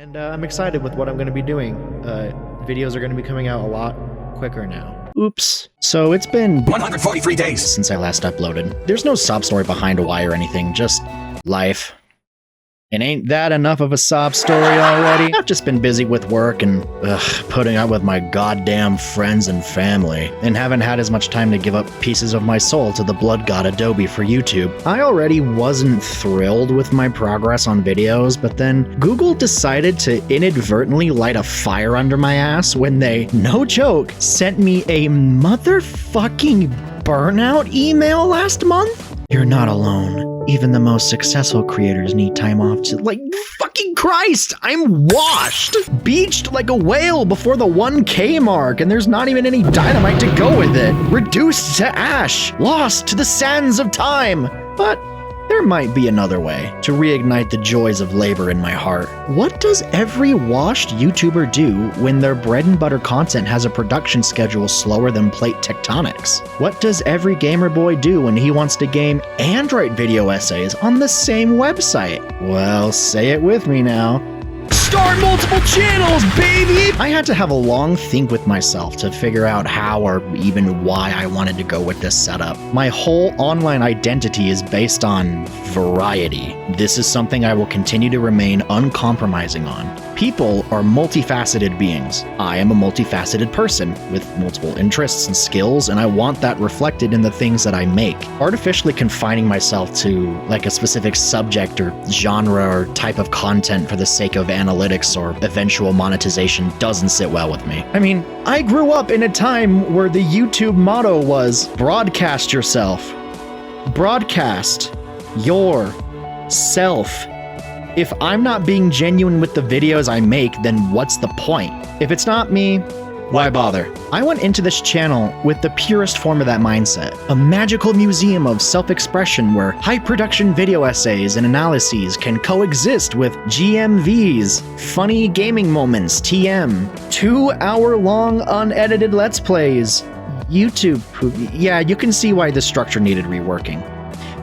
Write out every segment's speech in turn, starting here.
And I'm excited with what I'm going to be doing. Videos are going to be coming out a lot quicker now. Oops. So it's been 143 days since I last uploaded. There's no sob story behind why or anything, just life. And ain't that enough of a sob story already? I've just been busy with work and putting up with my goddamn friends and family, and haven't had as much time to give up pieces of my soul to the blood god Adobe for YouTube. I already wasn't thrilled with my progress on videos, but then Google decided to inadvertently light a fire under my ass when they, no joke, sent me a motherfucking burnout email last month? You're not alone. Even the most successful creators need time off to, like, fucking Christ! I'm washed! Beached like a whale before the 1K mark, and there's not even any dynamite to go with it. Reduced to ash. Lost to the sands of time. But there might be another way to reignite the joys of labor in my heart. What does every washed YouTuber do when their bread and butter content has a production schedule slower than plate tectonics? What does every gamer boy do when he wants to game and write video essays on the same website? Well, say it with me now. Start multiple channels, baby! I had to have a long think with myself to figure out how or even why I wanted to go with this setup. My whole online identity is based on variety. This is something I will continue to remain uncompromising on. People are multifaceted beings. I am a multifaceted person with multiple interests and skills, and I want that reflected in the things that I make. Artificially confining myself to like a specific subject or genre or type of content for the sake of analytics or eventual monetization doesn't sit well with me. I mean, I grew up in a time where the YouTube motto was broadcast yourself. Broadcast yourself. If I'm not being genuine with the videos I make, then what's the point? If it's not me, why bother? I went into this channel with the purest form of that mindset. A magical museum of self-expression where high-production video essays and analyses can coexist with GMVs, funny gaming moments, TM, 2-hour-long unedited Let's Plays, YouTube. Yeah, you can see why this structure needed reworking.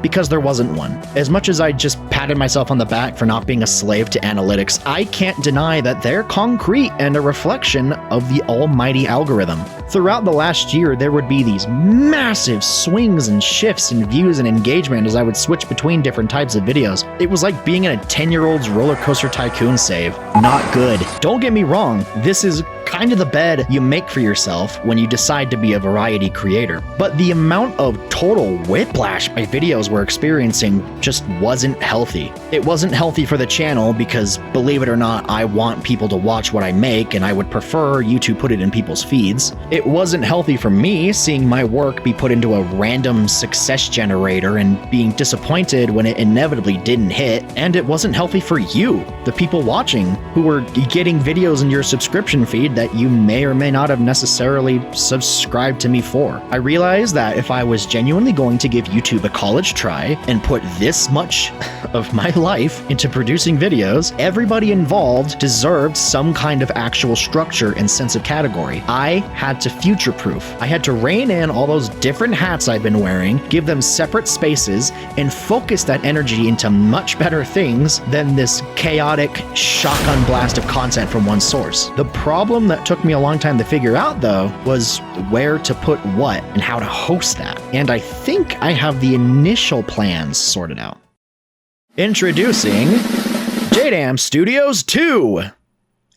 Because there wasn't one. As much as I just patted myself on the back for not being a slave to analytics, I can't deny that they're concrete and a reflection of the almighty algorithm. Throughout the last year, there would be these massive swings and shifts in views and engagement as I would switch between different types of videos. It was like being in a 10-year-old's roller coaster tycoon save. Not good. Don't get me wrong, this is kind of the bed you make for yourself when you decide to be a variety creator. But the amount of total whiplash my videos were experiencing just wasn't healthy. It wasn't healthy for the channel because, believe it or not, I want people to watch what I make and I would prefer you to put it in people's feeds. It wasn't healthy for me seeing my work be put into a random success generator and being disappointed when it inevitably didn't hit. And it wasn't healthy for you, the people watching, who were getting videos in your subscription feed that you may or may not have necessarily subscribed to me for. I realized that if I was genuinely going to give YouTube a college try and put this much of my life into producing videos, everybody involved deserved some kind of actual structure and sense of category. I had to future-proof. I had to rein in all those different hats I've been wearing, give them separate spaces, and focus that energy into much better things than this chaotic shotgun blast of content from one source. The problem that took me a long time to figure out, though, was where to put what and how to host that. And I think I have the initial plans sorted out. Introducing JDam Studios 2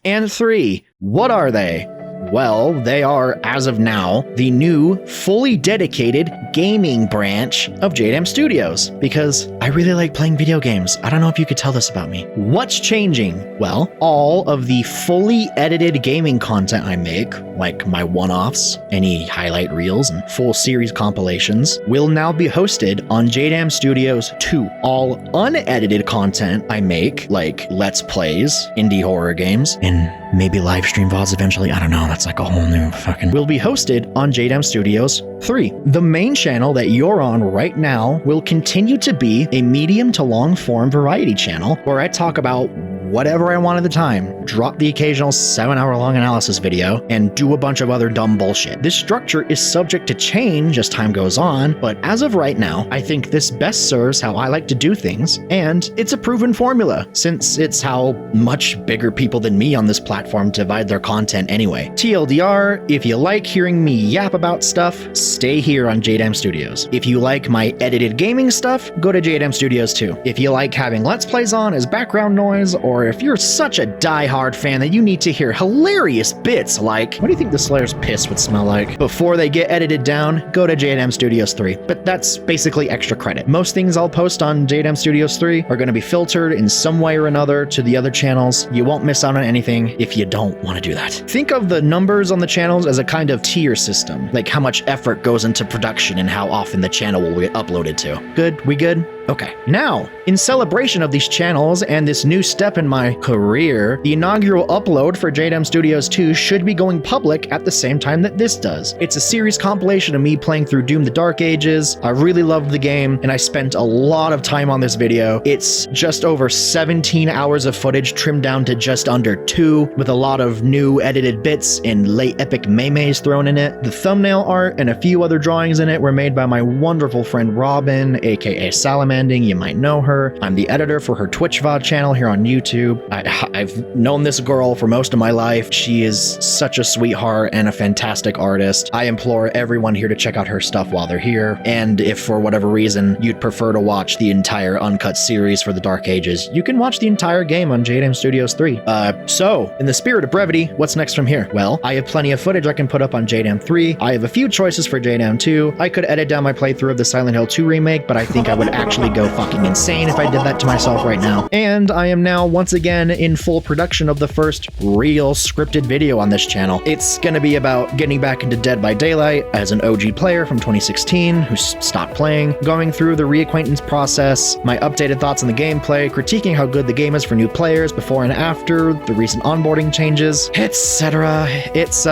and 3. What are they? Well, they are, as of now, the new, fully dedicated gaming branch of JDam Studios, because I really like playing video games. I don't know if you could tell this about me. What's changing? Well, all of the fully edited gaming content I make, like my one-offs, any highlight reels, and full series compilations, will now be hosted on JDam Studios 2. All unedited content I make, like Let's Plays, indie horror games, and maybe live stream VODs eventually, I don't know, that's like a whole new fucking... will be hosted on JDam Studios 3. The main channel that you're on right now will continue to be a medium to long form variety channel where I talk about whatever I want at the time, drop the occasional 7-hour-long analysis video, and do a bunch of other dumb bullshit. This structure is subject to change as time goes on, but as of right now, I think this best serves how I like to do things, and it's a proven formula, since it's how much bigger people than me on this platform divide their content anyway. TLDR, if you like hearing me yap about stuff, stay here on JDAM Studios. If you like my edited gaming stuff, go to JDAM Studios too. If you like having Let's Plays on as background noise, or if you're such a die-hard fan that you need to hear hilarious bits like, what do you think the Slayer's piss would smell like before they get edited down, go to JDAM Studios 3. But that's basically extra credit. Most things I'll post on JDAM Studios 3 are going to be filtered in some way or another to the other channels. You won't miss out on anything if you don't want to do that. Think of the numbers on the channels as a kind of tier system, like how much effort goes into production and how often the channel will get uploaded to. Good? We good? Okay. Now, in celebration of these channels and this new step in my career, the inaugural upload for JDAM Studios 2 should be going public at the same time that this does. It's a series compilation of me playing through Doom the Dark Ages. I really loved the game, and I spent a lot of time on this video. It's just over 17 hours of footage trimmed down to just under 2, with a lot of new edited bits and late epic memes thrown in it. The thumbnail art and a few other drawings in it were made by my wonderful friend Robin, aka Salamander. You might know her. I'm the editor for her Twitch VOD channel here on YouTube. I've known this girl for most of my life. She is such a sweetheart and a fantastic artist. I implore everyone here to check out her stuff while they're here. And if for whatever reason you'd prefer to watch the entire uncut series for the Dark Ages, you can watch the entire game on JDAM Studios 3. So, in the spirit of brevity, what's next from here? Well, I have plenty of footage I can put up on JDAM 3. I have a few choices for JDAM 2. I could edit down my playthrough of the Silent Hill 2 remake, but I think I would actually go fucking insane if I did that to myself right now. And I am now once again in full production of the first real scripted video on this channel. It's gonna be about getting back into Dead by Daylight as an OG player from 2016 who stopped playing, going through the reacquaintance process, my updated thoughts on the gameplay, critiquing how good the game is for new players before and after the recent onboarding changes, etc. It's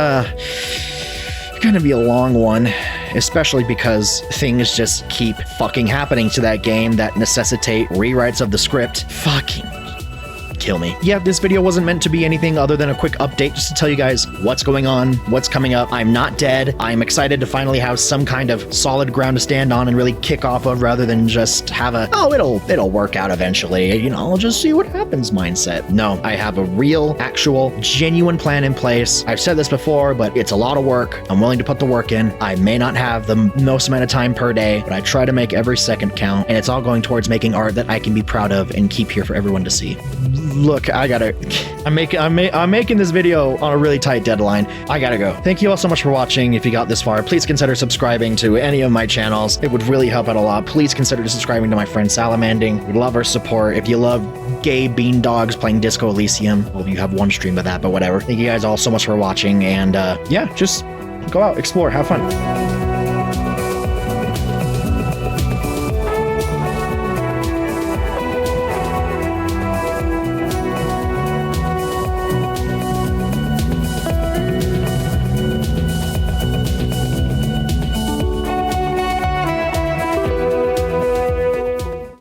gonna be a long one, especially because things just keep fucking happening to that game that necessitate rewrites of the script. Fucking kill me. Yeah, this video wasn't meant to be anything other than a quick update just to tell you guys what's going on, what's coming up. I'm not dead. I'm excited to finally have some kind of solid ground to stand on and really kick off of rather than just have a, oh, it'll work out eventually, you know, I'll just see what happens mindset. No, I have a real, actual, genuine plan in place. I've said this before, but it's a lot of work. I'm willing to put the work in. I may not have the most amount of time per day, but I try to make every second count, and it's all going towards making art that I can be proud of and keep here for everyone to see. Look, I'm making this video on a really tight deadline. I gotta go. Thank you all so much for watching. If you got this far, please consider subscribing to any of my channels. It would really help out a lot. Please consider subscribing to my friend Salamanding. We'd love her support. If you love gay bean dogs playing Disco Elysium, well, you have one stream of that, but whatever. Thank you guys all so much for watching, and yeah, just go out, explore, have fun.